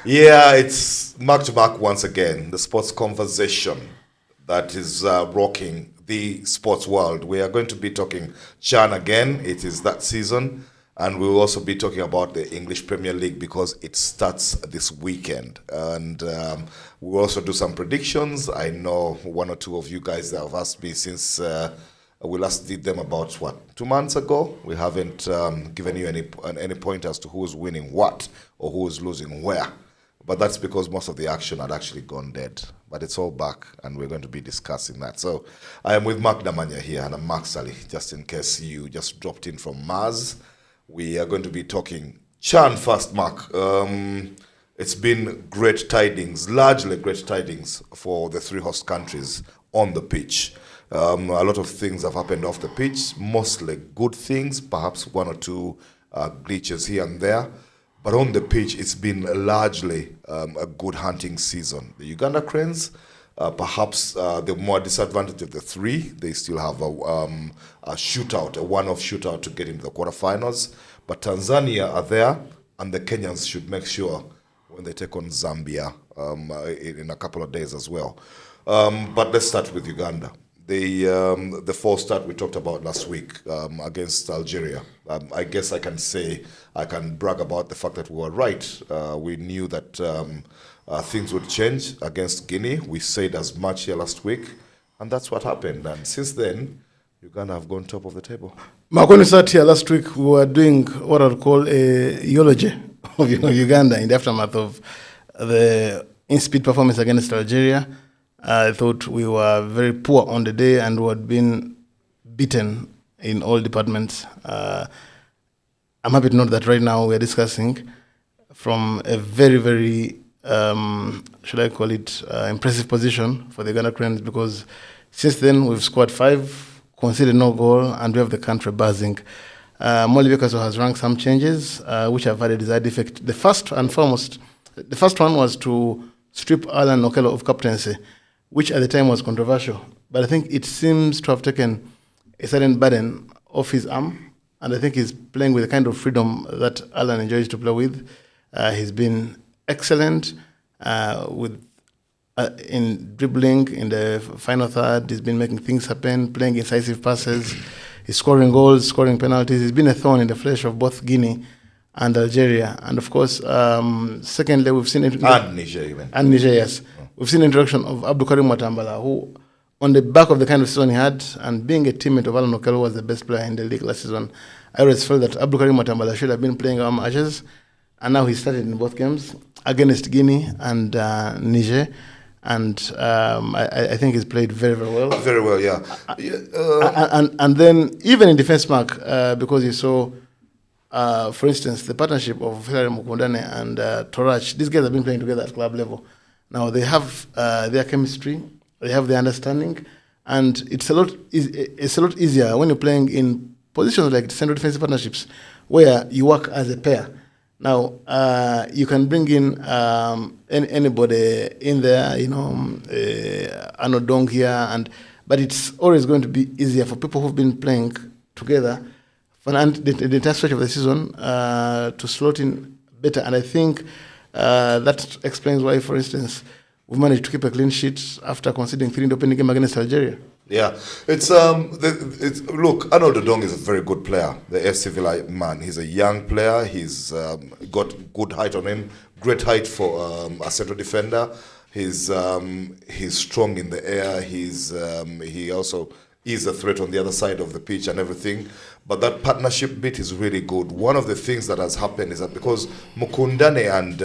Yeah, it's Mark to Mark once again, the sports conversation that is rocking the sports world. We are going to be talking Chan again. It is that season. And we'll also be talking about the English Premier League because it starts this weekend. And we'll also do some predictions. I know one or two of you guys that have asked me since we last did them about, 2 months ago? We haven't given you any point as to who's winning what or who's losing where. But that's because most of the action had actually gone dead. But it's all back, and we're going to be discussing that. So I am with Mark Damanya here, and I'm Mark Sally, just in case you just dropped in from Mars. We are going to be talking Chan first, Mark. It's been great tidings, largely great tidings for the three host countries on the pitch. A lot of things have happened off the pitch, mostly good things, perhaps one or two glitches here and there. But on the pitch, it's been largely a good hunting season. The Uganda Cranes, perhaps the more disadvantaged of the three, they still have a shootout, a one-off shootout to get into the quarterfinals. But Tanzania are there, and the Kenyans should make sure when they take on Zambia in a couple of days as well. But let's start with Uganda. The false start we talked about last week against Algeria. I guess I can brag about the fact that we were right. We knew that things would change against Guinea. We said as much here last week, and that's what happened. And since then, Uganda have gone top of the table. Mark, when we sat here last week, we were doing what I'd call a eulogy of Uganda in the aftermath of the in-speed performance against Algeria. I thought we were very poor on the day and we had been beaten in all departments. I'm happy to note that right now we are discussing from a very, very, should I call it, impressive position for the Uganda Cranes, because since then we've scored 5, conceded no goal, and we have the country buzzing. Molly Bekaso has ranked some changes which have had a desired effect. The first one was to strip Alan Okello of captaincy, which at the time was controversial. But I think it seems to have taken a certain burden off his arm, and I think he's playing with the kind of freedom that Alan enjoys to play with. He's been excellent in dribbling in the final third. He's been making things happen, playing incisive passes. He's scoring goals, scoring penalties. He's been a thorn in the flesh of both Guinea and Algeria. And of course, secondly, we've seen it. And Niger even. And Niger, yes. We've seen the introduction of Abdulkarim Watambala, who, on the back of the kind of season he had, and being a teammate of Alan Okello, was the best player in the league last season. I always felt that Abdulkarim Watambala should have been playing our matches, and now he started in both games against Guinea and Niger, and I think he's played very, very well. Very well, yeah. And then even in defense, Mark, because you saw, for instance, the partnership of Hilary Mukundane and Torach. These guys have been playing together at club level. Now they have their chemistry, they have their understanding, and it's a lot easier when you're playing in positions like central defensive partnerships, where you work as a pair. Now you can bring in anybody in there, Arnold Dong here, but it's always going to be easier for people who've been playing together for the entire stretch of the season to slot in better, and I think. That explains why, for instance, we managed to keep a clean sheet after conceding 3 in the opening game against Algeria. Yeah, look, Arnold Odong is a very good player. The FC Villa man, he's a young player. He's got good height on him, great height for a central defender. He's strong in the air. He also is a threat on the other side of the pitch and everything. But that partnership bit is really good. One of the things that has happened is that because Mukundane and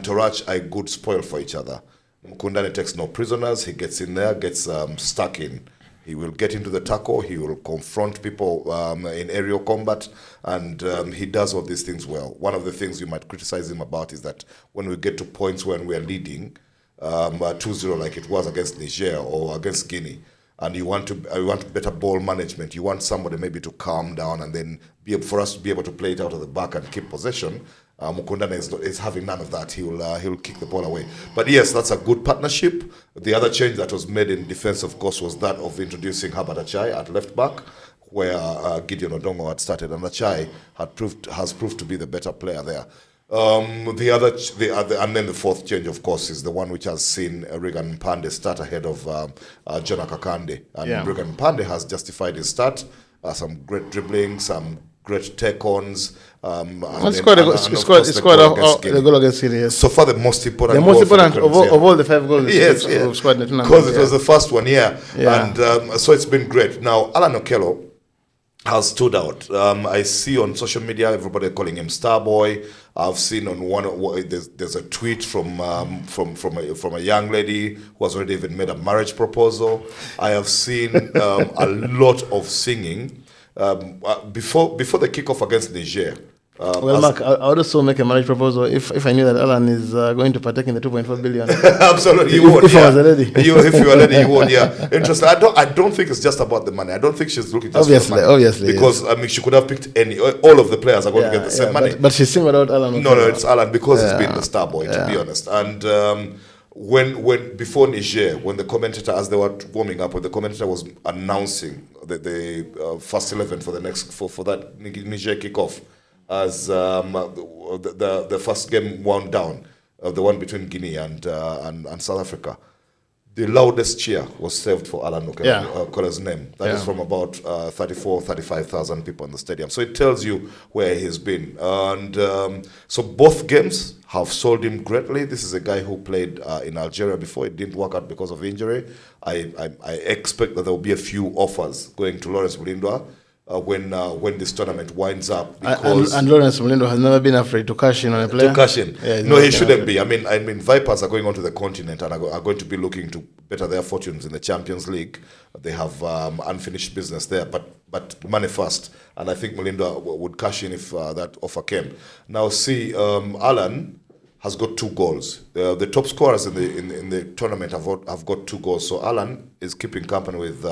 Torach are a good spoil for each other. Mukundane takes no prisoners. He gets in there, gets stuck in. He will get into the tackle. He will confront people in aerial combat, and he does all these things well. One of the things you might criticize him about is that when we get to points when we are leading 2-0 like it was against Niger or against Guinea, and you want better ball management. You want somebody maybe to calm down and then for us to be able to play it out of the back and keep possession. Mukundane is having none of that. He'll kick the ball away. But yes, that's a good partnership. The other change that was made in defense, of course, was that of introducing Herbert Achai at left back, where Gideon Odongo had started, and Achai has proved to be the better player there. The other, and then the fourth change, of course, is the one which has seen Regan Mpande start ahead of Jonah Kakande. And Regan Mpande has justified his start. Some great dribbling, some great take-ons. He scored the goal against Guinea. Yes. So far, the most important of all the 5 goals. Yes, scored in the tournament. Because it was the first one, And so it's been great. Now, Alan Okello has stood out. I see on social media everybody calling him Starboy. I've seen on there's a tweet from a young lady who has already even made a marriage proposal. I have seen a lot of singing before the kickoff against Niger. Mark, I would also make a marriage proposal if I knew that Alan is going to partake in the 2.4 billion. Absolutely, you would. If I was a lady, if you were a lady, you would. Yeah, interesting. I don't think it's just about the money. I don't think she's looking just for the money. Obviously, because yes. I mean, she could have picked all of the players are going to get the same money. But she's singing about Alan. No, it's Alan because he's been the star boy, to be honest. And when before Niger, when the commentator, as they were warming up, when the commentator was announcing the first 11 for the next for that Niger kickoff. As the first game wound down, the one between Guinea and South Africa, the loudest cheer was served for Alan Okello's name. That is from about 35,000 people in the stadium. So it tells you where he's been. And so both games have sold him greatly. This is a guy who played in Algeria before. It didn't work out because of injury. I expect that there will be a few offers going to Lawrence Mulindwa when this tournament winds up, because and Lawrence Mulindo has never been afraid to cash in on a player. To cash in, no, he shouldn't be. I mean, Vipers are going onto the continent and are going to be looking to better their fortunes in the Champions League. They have unfinished business there, but money first. And I think Mulindo would cash in if that offer came. Now, see, Alan has got 2 goals. The top scorers in the tournament have got 2 goals. So Alan is keeping company with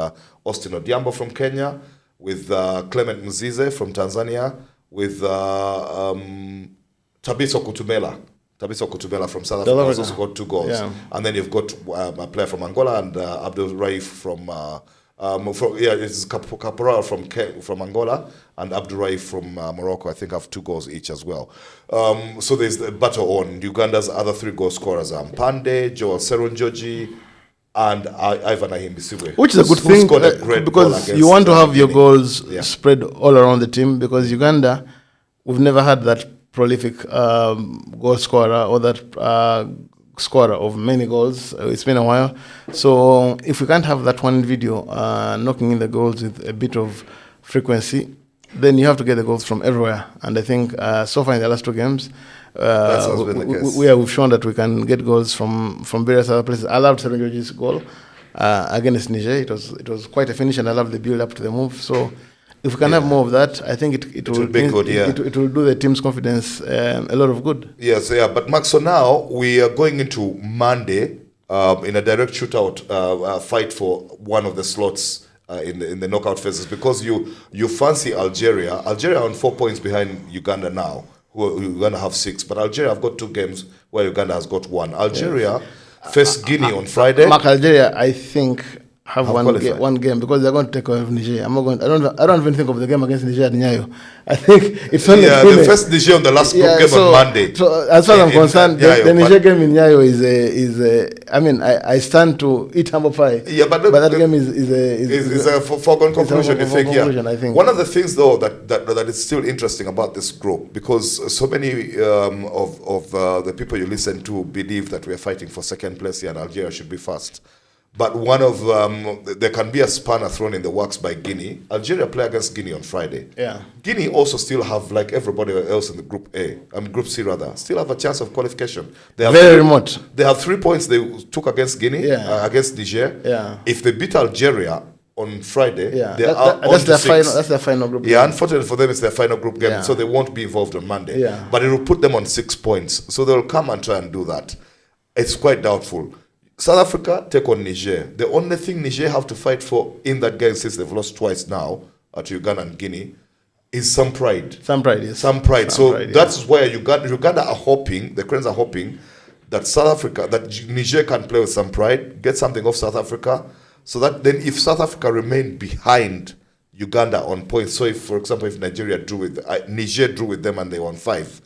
Austin Odhiambo from Kenya, with Clement Mzize from Tanzania, with Tabiso Kutumela from South Africa has also got 2 goals. Yeah. And then you've got a player from Angola and Abdul Raif from it's Caporal from Angola and Abdul Raif from Morocco. I think have 2 goals each as well. So there's the battle on. Uganda's other 3 goal scorers are Mpande, Joel Serunjoji, and Ivan Ahimbisiwe. Which is a good thing because you want to have your goals spread all around the team, because Uganda, we've never had that prolific goal scorer or that scorer of many goals. It's been a while. So if we can't have that one video knocking in the goals with a bit of frequency, then you have to get the goals from everywhere. And I think so far in the last 2 games, we've shown that we can get goals from various other places. I loved Serengioji's goal against Niger. It was quite a finish, and I love the build up to the move. So if we can have more of that, I think it will be good. It will do the team's confidence a lot of good. Yes, yeah. But Max, so now we are going into Monday in a direct shootout fight for one of the slots in the knockout phases, because you fancy Algeria. Algeria on 4 points behind Uganda now. Uganda have 6, but Algeria have got 2 games where Uganda has got 1. Algeria face Guinea on Friday. Mark, Algeria, I think, have one game because they're going to take over Niger. I don't even think of the game against Niger at Nyayo. I think it's only the first Niger on the last group game on Monday. So as far as I'm concerned, the Niger game in Nyayo is I mean, I stand to eat humble pie. Yeah, but that game is a foregone conclusion. I think one of the things though that is still interesting about this group, because so many of the people you listen to believe that we are fighting for second place here and Algeria should be first. But one of there can be a spanner thrown in the works by Guinea. Algeria play against Guinea on Friday. Yeah. Guinea also still have, like everybody else in the Group Group C rather, still have a chance of qualification. They have very remote. They have 3 points they took against Guinea, against Niger. Yeah. If they beat Algeria on Friday, that's their final group game. Yeah, unfortunately for them, it's their final group game, so they won't be involved on Monday. Yeah. But it will put them on 6 points, so they'll come and try and do that. It's quite doubtful. South Africa take on Niger. The only thing Niger have to fight for in that game, since they've lost twice now to Uganda and Guinea, is some pride. Some pride, yes. Some pride. That's where Uganda are hoping, the Cranes are hoping, that Niger can play with some pride, get something off South Africa, so that then if South Africa remain behind Uganda on points, so if, for example, if Niger drew with them and they won 5,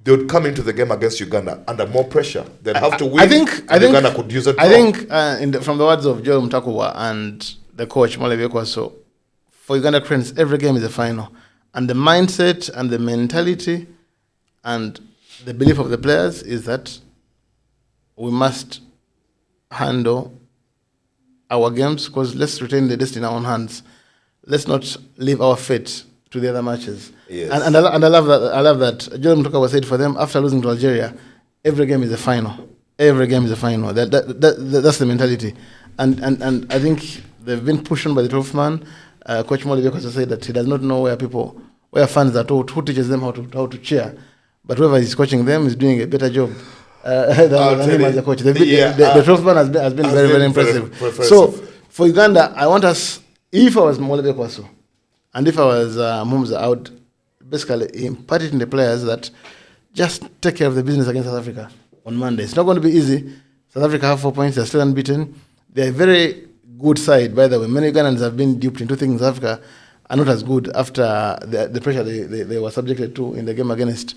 they would come into the game against Uganda under more pressure. They'd have to win. I think Uganda could use a draw. I think from the words of Joel Mutakuwa and the coach Molebi Ekwaso, for Uganda Cranes, every game is a final, and the mindset and the mentality and the belief of the players is that we must handle our games, because let's retain the destiny in our own hands. Let's not leave our fate to the other matches. Yes. And I love that. I love that. Joel Mutakuwa said for them, after losing to Algeria, every game is a final. Every game is a final. That's the mentality. And I think they've been pushed on by the 12th man. Coach Molebi Ekwaso said that he does not know where fans are taught, who teaches them how to cheer. But whoever is coaching them is doing a better job than him as a coach. The 12th man has been very, very impressive. So for Uganda, I want us, if I was Molebi Ekwaso, and if I was Mumza, I would basically impart it in the players that just take care of the business against South Africa on Monday. It's not going to be easy. South Africa have 4 points. They're still unbeaten. They're a very good side, by the way. Many Ugandans have been duped into thinking South Africa are not as good after the pressure they were subjected to in the game against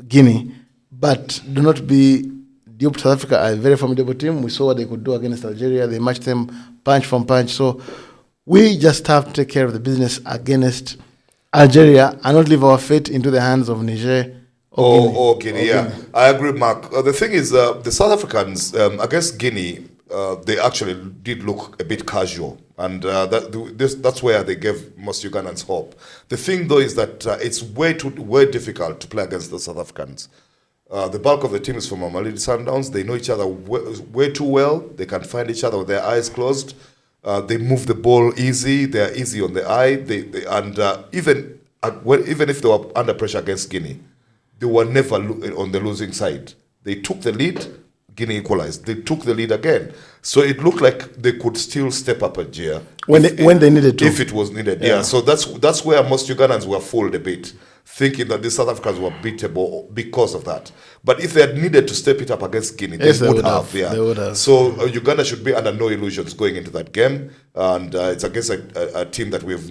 Guinea. But do not be duped. South Africa are a very formidable team. We saw what they could do against Algeria. They matched them punch from punch. So we just have to take care of the business against Algeria and not leave our fate into the hands of Niger or Guinea. Yeah. I agree, Mark. The thing is, the South Africans against Guinea, they actually did look a bit casual. And that's where they gave most Ugandans hope. The thing, though, is that it's way difficult to play against the South Africans. The bulk of the team is from Amalidi Sundowns. They know each other way too well. They can find each other with their eyes closed. They move the ball easy. They are easy on the eye. Even if they were under pressure against Guinea, they were never on the losing side. They took the lead. Guinea equalized. They took the lead again. So it looked like they could still step up a gear when they needed to. If it was needed, yeah. So that's where most Ugandans were fooled a bit, thinking that the South Africans were beatable because of that. But if they had needed to step it up against Guinea, they would have. They would have. So Uganda should be under no illusions going into that game, and it's against a team that we've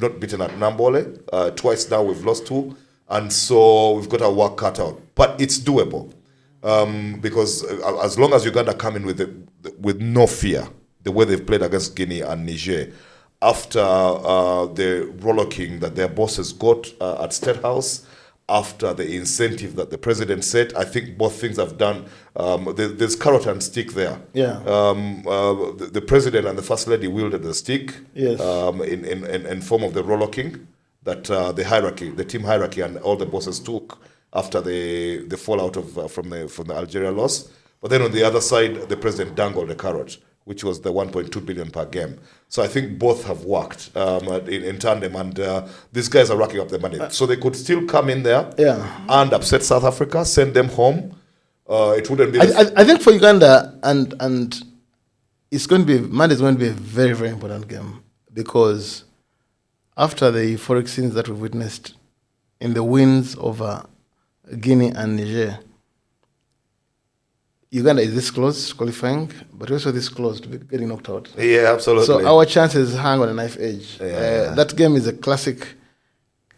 not beaten at Nambole. Twice now we've lost 2, and so we've got our work cut out. But it's doable. Because as long as Uganda come in with no fear, the way they've played against Guinea and Niger, after the rollicking that their bosses got at State House, after the incentive that the president set, I think both things have done. There's carrot and stick there. Yeah. The president and the first lady wielded the stick. Yes. In form of the rollicking that the team hierarchy, and all the bosses took after the fallout from the Algeria loss. But then on the other side, the president dangled the carrot, which was the 1.2 billion per game. So I think both have worked in tandem, and these guys are racking up the money. So they could still come in there and upset South Africa, send them home. It wouldn't be... I think for Uganda, and it's going to be... Monday is going to be a very, very important game, because after the euphoric scenes that we've witnessed in the wins over Guinea and Niger, Uganda is this close to qualifying, but also this close to getting knocked out. Yeah, absolutely. So our chances hang on a knife edge. That game is a classic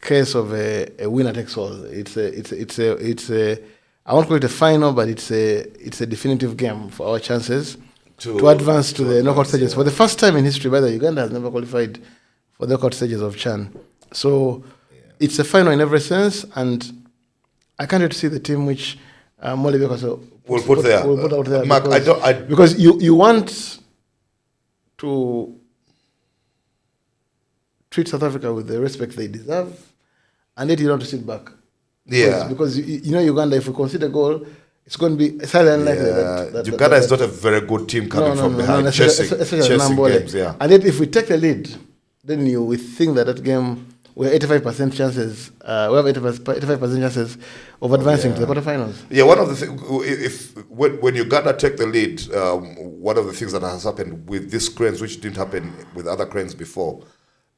case of a winner takes all. It's a I won't call it a final, but it's a definitive game for our chances to advance to the knockout stages. For the first time in history, by the way, Uganda has never qualified for the knockout stages of CHAN. So it's a final in every sense, and I can't wait to see the team which Molebi Ekwaso will put out there. Mark, because you want to treat South Africa with the respect they deserve, and yet you don't want to sit back. Because you know Uganda, if we concede a goal, it's going to be highly unlikely that Uganda is not a very good team coming from behind, chasing games. Yeah. And yet if we take the lead, then you would think that game, we have 85% chances. We have 85% chances of advancing to the quarterfinals. Yeah, one of the things, when Uganda take the lead, one of the things that has happened with these cranes, which didn't happen with other cranes before,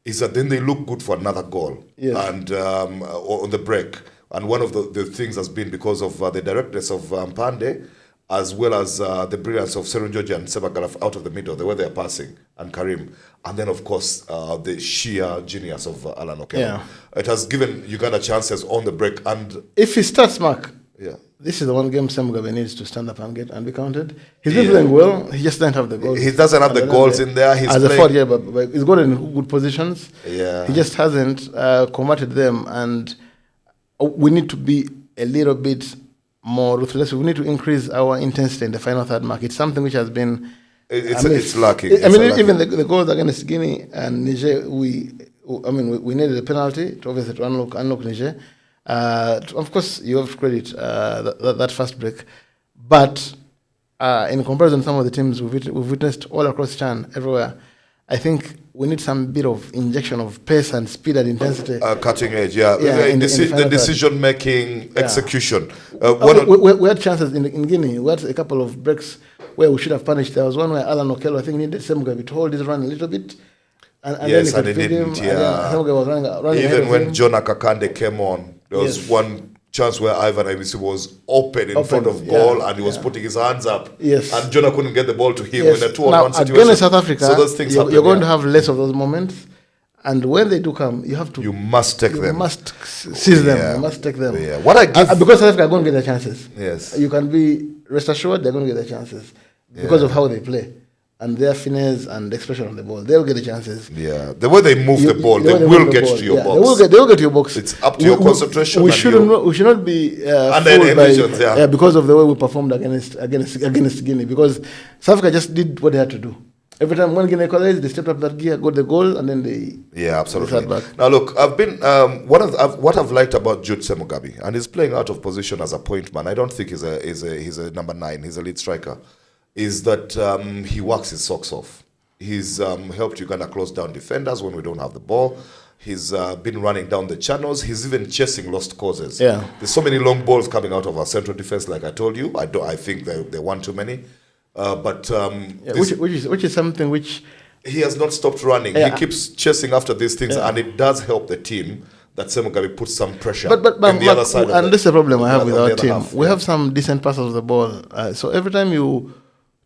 is that then they look good for another goal, and on the break. And one of the things has been because of the directness of Mpande as well as the brilliance of Serunjoji and Sebagala out of the middle, the way they are passing, and Karim. And then, of course, the sheer genius of Alan Okello. Yeah. It has given Uganda chances on the break. And if he starts, Mark, yeah, this is the one game Sam Mugabe needs to stand up and be counted. He's been playing well. He just doesn't have the goals. He doesn't have the goals in there. He's as a forward, yeah, but he's got in good positions. Yeah. He just hasn't converted them, and we need to be a little bit more ruthless. We need to increase our intensity in the final third, Mark. It's something which has been... It's lacking. Even the goals against Guinea and Niger, we needed a penalty to obviously to unlock Niger. Of course, you have to credit that fast break, but in comparison to some of the teams we've witnessed all across Chan, everywhere, I think we need some bit of injection of pace and speed and intensity. Cutting edge, yeah. The decision making, execution. We had chances in Guinea. We had a couple of breaks where we should have punished. There was one where Alan Okello, I think, needed Semugabi to hold his run a little bit. And yes, then and he didn't. Yeah. Was running even when Jonah Kakande came on, there was one chance where Ivan Abisi was open in front of goal and he was putting his hands up. Yes. And Jonah couldn't get the ball to him in a 2-on-1 situation. Against South Africa, so those things you're going to have less of those moments. And when they do come, you must take them. You must seize them. You must take them. Yeah. What I give because South Africa are going to get their chances. Yes. You can be rest assured they're going to get their chances because of how they play and their finesse and expression on the ball. They'll get the chances. Yeah. The way they move the ball, they will get to your box. They will get to your box. It's up to your concentration. We should not be fooled by because of the way we performed against Guinea. Because South Africa just did what they had to do. Every time one Guinea equalized, they stepped up that gear, got the goal, and then they absolutely. Back. Now look, I've been what I've liked about Jude Semugabi, and he's playing out of position as a point man. I don't think he's a number 9. He's a lead striker. Is that he works his socks off. He's helped Uganda close down defenders when we don't have the ball. He's been running down the channels. He's even chasing lost causes. Yeah. There's so many long balls coming out of our central defense. Like I told you, I think they want too many. Which is something which he has not stopped running. He keeps chasing after these things, and it does help the team that Semugabi puts some pressure on the other side. And this is the problem I have with our team. We have some decent passers of the ball. So every time you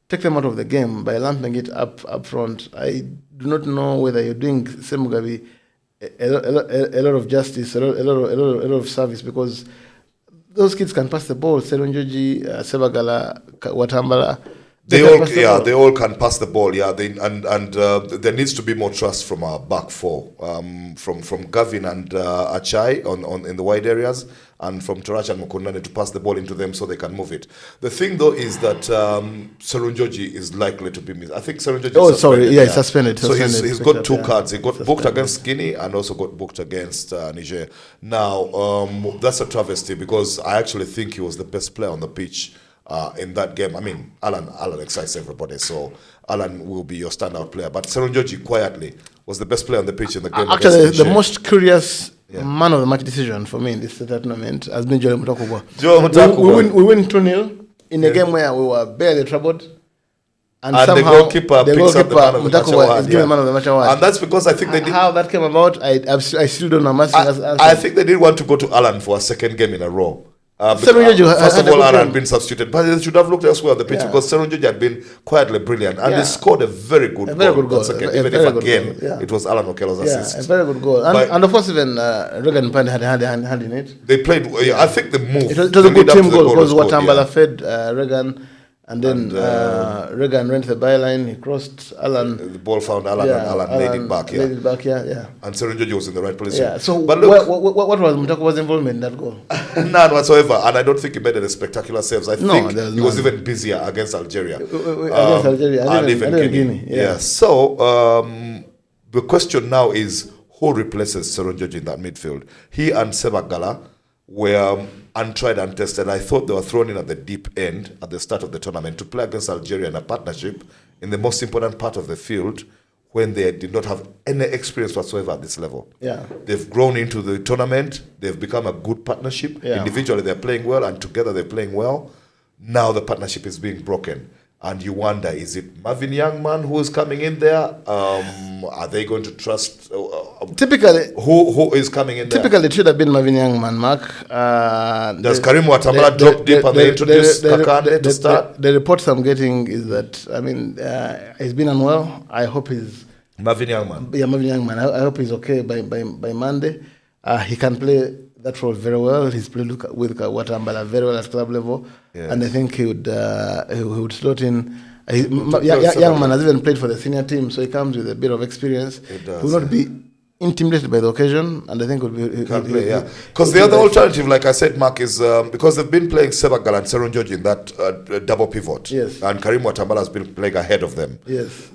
take them out of the game by lumping it up front, I do not know whether you're doing Semugabi a lot of justice, a lot of service, because those kids can pass the ball. Serunjoji, Sebagala, Watambala. They all can pass the ball. Yeah, there needs to be more trust from our back four, from Gavin and Achai on in the wide areas, and from Torach and Mukundane to pass the ball into them so they can move it. The thing though is that Serunjoji is likely to be missed. I think Serunjoji is suspended. He's suspended. So he's got 2 cards. He got booked against Guinea and also got booked against Niger. Now that's a travesty because I actually think he was the best player on the pitch. In that game. I mean, Alan excites everybody, so Alan will be your standout player. But Serunjoji quietly was the best player on the pitch in the game. Actually, the most curious man of the match decision for me in this tournament has been Joel Mutakuba. We win 2-0 in a game where we were barely troubled. And somehow the goalkeeper picks up the man of the match award. Is given man of the match award. And that's because I think they did. How that came about, I still don't know. I think they didn't want to go to Alan for a second game in a row. First of all, Alan had been substituted, but they should have looked elsewhere on the pitch because Serunjoji had been quietly brilliant, and they scored a very good goal. Even if again it was Alan Okello's assist. A very good goal, and of course even Regan Pande had a hand in it. They played. I think the move. It was a good team goal because Watambala fed Regan. And then Regan ran to the byline. He crossed Alan. The ball found Alan, and Alan laid it back. And Serunjoji was in the right position. Yeah. So, but look, what was Mutakuba's involvement in that goal? None whatsoever. And I don't think he made any spectacular saves. I think he was even busier against Algeria. Against Algeria and even Guinea. Yeah. So the question now is who replaces Serunjoji in that midfield? He and Sebagala were untried, untested. I thought they were thrown in at the deep end at the start of the tournament to play against Algeria in a partnership in the most important part of the field when they did not have any experience whatsoever at this level. Yeah. They've grown into the tournament. They've become a good partnership. Yeah. Individually, they're playing well, and together they're playing well. Now the partnership is being broken. And you wonder, is it Marvin Youngman who is coming in there? Are they going to trust... Typically, who is coming in there? Typically, it should have been Marvin Youngman, Mark. Does Karim Watambala drop deep and they introduce Kakande to start? The reports I'm getting is that, I mean, he's been unwell. I hope he's... Marvin Youngman. Yeah, Marvin Youngman. I hope he's okay by Monday. He can play that role very well. He's played with Watambala very well at club level. Yeah. And I think he would slot in... Youngman has even played for the senior team, so he comes with a bit of experience. He will not be intimidated by the occasion, and I think would be because the other alternative, like I said, Mark, is because they've been playing Sebagal and Seron George in that double pivot, yes, and Karim Watambala has been playing ahead of them, yes,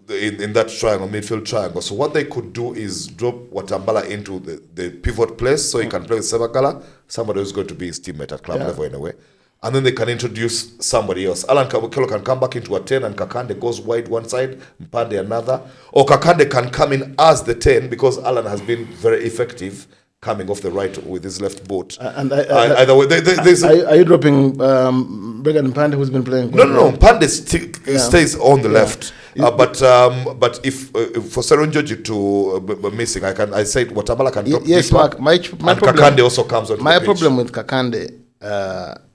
in that triangle, midfield triangle. So what they could do is drop Watambala into the pivot place, so he can play with Sebagala, somebody who's going to be his teammate at club level in a way. And then they can introduce somebody else. Alan Kabukelo can come back into a 10 and Kakande goes wide one side, Mpande another. Or Kakande can come in as the 10 because Alan has been very effective coming off the right with his left boot. Either way, are you dropping Bregan Mpande, who's been playing? No. Mpande stays on the left. But if for Seron George to missing, I said Watambala can drop yes, deeper. Mark. My and problem, Kakande also comes on. My problem with Kakande.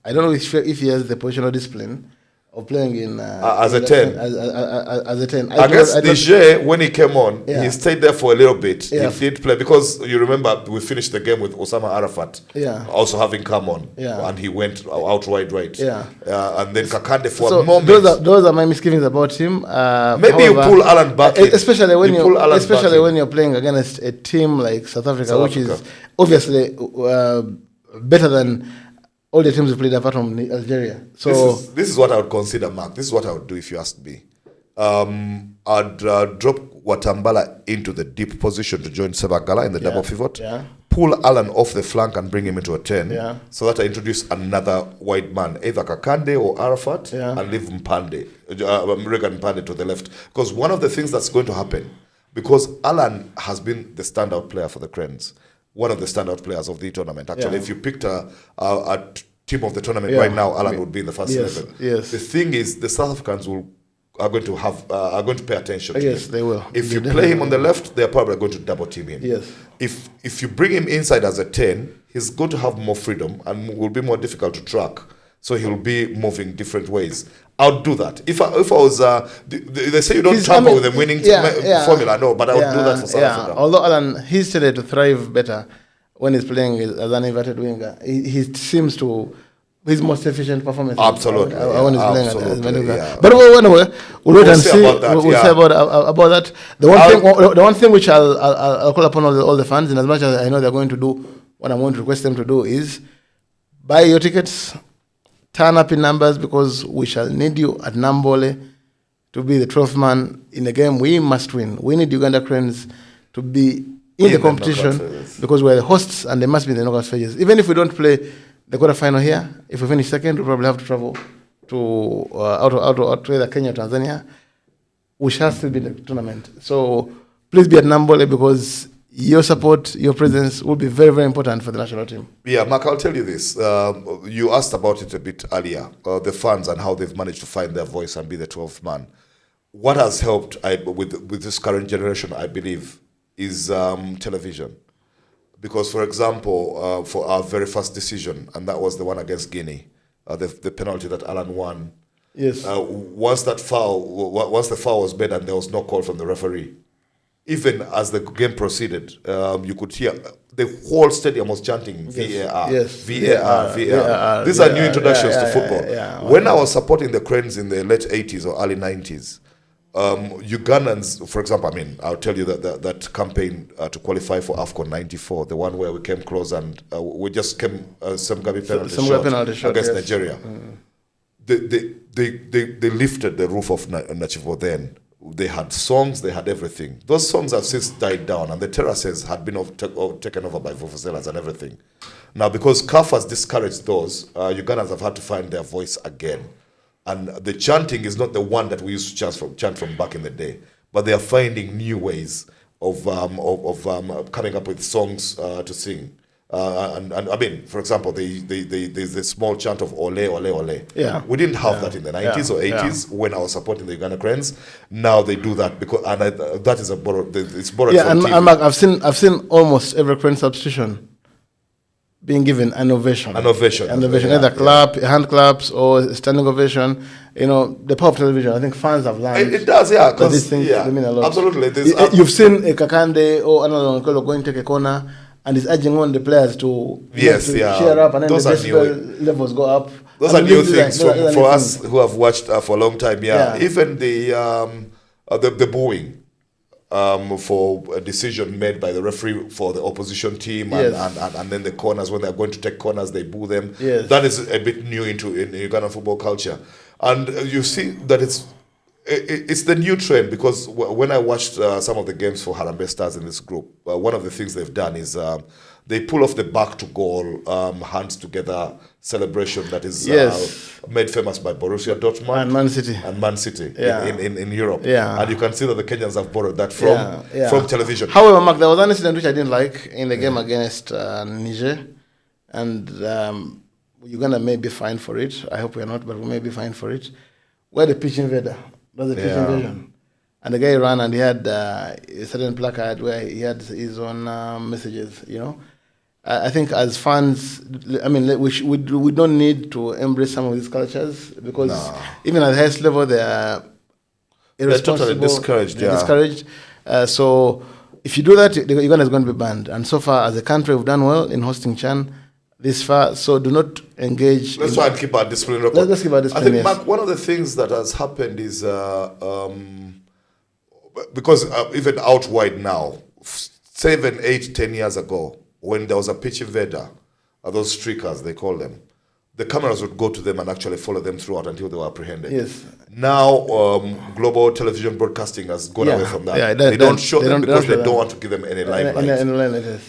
I don't know if he has the positional discipline of playing in as a 10. As a 10. Against Niger, when he came on, he stayed there for a little bit. He did play because you remember we finished the game with Osama Arafat, also having come on, and he went out wide right. And then Kakande for a moment. Those are my misgivings about him. Maybe you pull Alan back, especially when you're playing against a team like South Africa, which is obviously better than all the teams we played apart from Algeria. So this is what I would consider, Mark. This is what I would do if you asked me. I'd drop Watambala into the deep position to join Sebagala in the double pivot. Pull Alan off the flank and bring him into a 10. So that I introduce another wide man, either Kakande or Arafat, and leave Mpande, Regan Mpande to the left. Because one of the things that's going to happen, because Alan has been the standout player for the Cranes, one of the standout players of the tournament. Actually, if you picked a team of the tournament right now, Alan would be in the first 11. Yes. The thing is, the South Africans are going to pay attention to him. Yes, they will. If you play him on the left, they're probably going to double team him. Yes. If you bring him inside as a 10, he's going to have more freedom and will be more difficult to track. So he'll be moving different ways. I'll do that. If I was, they say you don't tamper with a winning formula. No, but I would do that for South Africa. Although Alan, he's tended to thrive better when he's playing as an inverted winger. He seems to his most efficient performance. Absolutely. When he's playing as a winger. But anyway, we'll wait and see. We'll say about that. The one thing which I'll call upon all the fans, in as much as I know they're going to do what I'm going to request them to do, is buy your tickets. Turn up in numbers because we shall need you at Nambole to be the 12th man in a game we must win. We need Uganda Cranes to be in the competition because we're the hosts and they must be in the knockout stages. Even if we don't play the quarterfinal here, if we finish second, we'll probably have to travel to out to either Kenya or Tanzania. We shall still be in the tournament. So please be at Nambole because your support, your presence will be very, very important for the national team. Yeah, Mark, I'll tell you this. You asked about it a bit earlier, the fans and how they've managed to find their voice and be the 12th man. What has helped with this current generation, I believe, is television. Because, for example, for our very first decision, and that was the one against Guinea, the penalty that Alan won. Yes. Once the foul was made and there was no call from the referee, even as the game proceeded, you could hear the whole stadium was chanting VAR, VAR. These are new introductions to football. When I was supporting the Cranes in the late 80s or early 90s, Ugandans, for example, I mean, I'll tell you that campaign to qualify for AFCON 94, the one where we came close and we just came some penalty shot against Nigeria. They lifted the roof of Nachivo then. They had songs, they had everything. Those songs have since died down, and the terraces had been taken over by vuvuzelas and everything. Now, because CAF has discouraged those, Ugandans have had to find their voice again. And the chanting is not the one that we used to chant from back in the day, but they are finding new ways of coming up with songs to sing. And I mean, for example, there's a small chant of ole, ole, ole. Yeah. We didn't have that in the 90s or 80s when I was supporting the Uganda Cranes. Now they do that because that is it's borrowed from TV. And Mark, I've seen almost every Crane substitution being given an ovation. Either clap, hand claps, or standing ovation. You know, the power of television. I think fans have learned. It does, yeah. Because these things they mean a lot. Absolutely. You've seen a Kakande or another Nkolo going to take a corner, and he's urging on the players to cheer up, and then those the decibel levels go up. Those are new things for us who have watched for a long time. Yeah. Even the booing. For a decision made by the referee for the opposition team, and then the corners, when they're going to take corners, they boo them. Yes. That is a bit new in Ugandan football culture. And you see that it's the new trend, because when I watched some of the games for Harambee Stars in this group, one of the things they've done is they pull off the back to goal, hands together celebration that is made famous by Borussia Dortmund and Man City in Europe. Yeah. And you can see that the Kenyans have borrowed that from television. However, Mark, there was an incident which I didn't like in the game against Niger, and Uganda may be fined for it. I hope we are not, but we may be fined for it. Where the pitch invader, was a pitch invasion. And the guy ran and he had a certain placard where he had his own messages, you know. I think as fans, I mean, we don't need to embrace some of these cultures, because even at the highest level, they are irresponsible. They're totally discouraged. Discouraged. So if you do that, Uganda is going to be banned. And so far, as a country, we've done well in hosting CHAN this far. So do not engage. Let's try and keep our discipline record. Let's keep our discipline. I think, Mark, one of the things that has happened is because even out wide now, 7, 8, 10 years ago, when there was a pitch invader, those streakers, they call them, the cameras would go to them and actually follow them throughout until they were apprehended. Yes. Now, global television broadcasting has gone away from that. Yeah, they don't show them because they don't want to give them any limelight. Yes.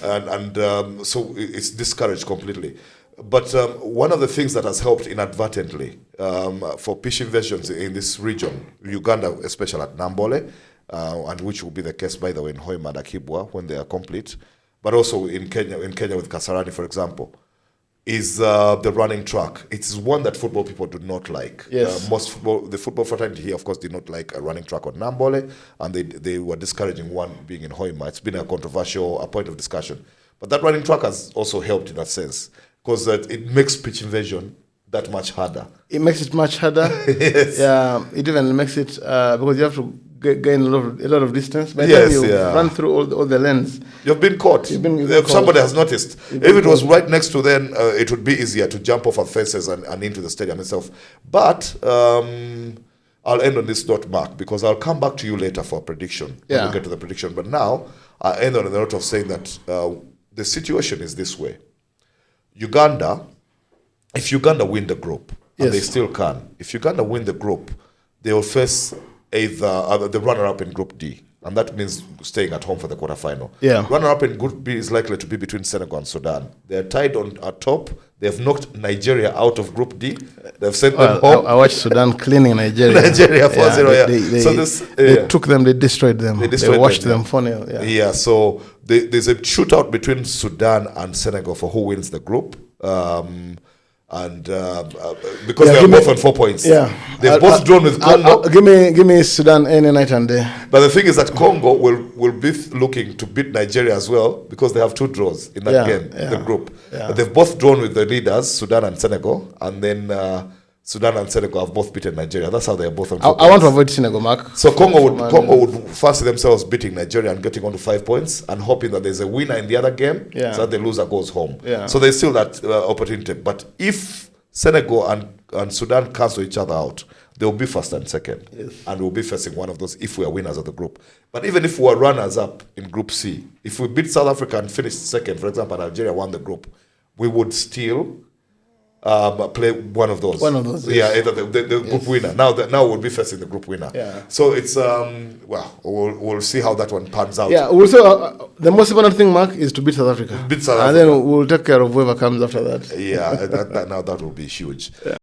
So it's discouraged completely. But one of the things that has helped inadvertently for pitch invasions in this region, Uganda, especially at Nambole, and which will be the case, by the way, in Hoima and Akibwa when they are complete, but also in Kenya with Kasarani, for example, is the running track. It's one that football people do not like. Yes. The football fraternity here, of course, did not like a running track on Nambole, and they were discouraging one being in Hoima. It's been a point of discussion. But that running track has also helped in that sense, because it makes pitch invasion that much harder. It makes it much harder. Yes. Yeah, it even makes it, because you have to gain a lot of distance. By the time you run through all the lanes, you've been caught. If somebody has noticed, if it was right next to them, it would be easier to jump off of fences and into the stadium itself. But I'll end on this note, Mark, because I'll come back to you later for a prediction. Yeah. We'll get to the prediction. But now, I'll end on a note of saying that the situation is this way. Uganda, if Uganda win the group, and they still can, if Uganda win the group, they will face either the runner-up in Group D, and that means staying at home for the quarterfinal. Yeah. Runner-up in Group B is likely to be between Senegal and Sudan. They are tied at top. They have knocked Nigeria out of Group D. They've sent them home. I watched Sudan cleaning Nigeria. Nigeria 4-0. They took them, they destroyed them. They washed them 4-0. Yeah, so there's a shootout between Sudan and Senegal for who wins the group. Because they are both on 4 points. Yeah. They've both drawn with Congo. Give me Sudan any night and day. But the thing is that Congo will be looking to beat Nigeria as well, because they have 2 draws in that game, the group. Yeah. But they've both drawn with the leaders, Sudan and Senegal, and then Sudan and Senegal have both beaten Nigeria. That's how they are both on 4 points. I want to avoid Senegal, Mark. So Congo would fancy themselves beating Nigeria and getting on to 5 points and hoping that there's a winner in the other game, so that the loser goes home. Yeah. So there's still that opportunity. But if Senegal and Sudan cancel each other out, they will be first and second. Yes. And we'll be facing one of those if we are winners of the group. But even if we are runners up in Group C, if we beat South Africa and finish second, for example, Nigeria won the group, we would still play one of those. Yeah, either the group winner. Now we'll be facing the group winner. Yeah. So it's we'll see how that one pans out. Yeah. Also, the most important thing, Mark, is to beat South Africa. And then we'll take care of whoever comes after that. Yeah, that will be huge. Yeah.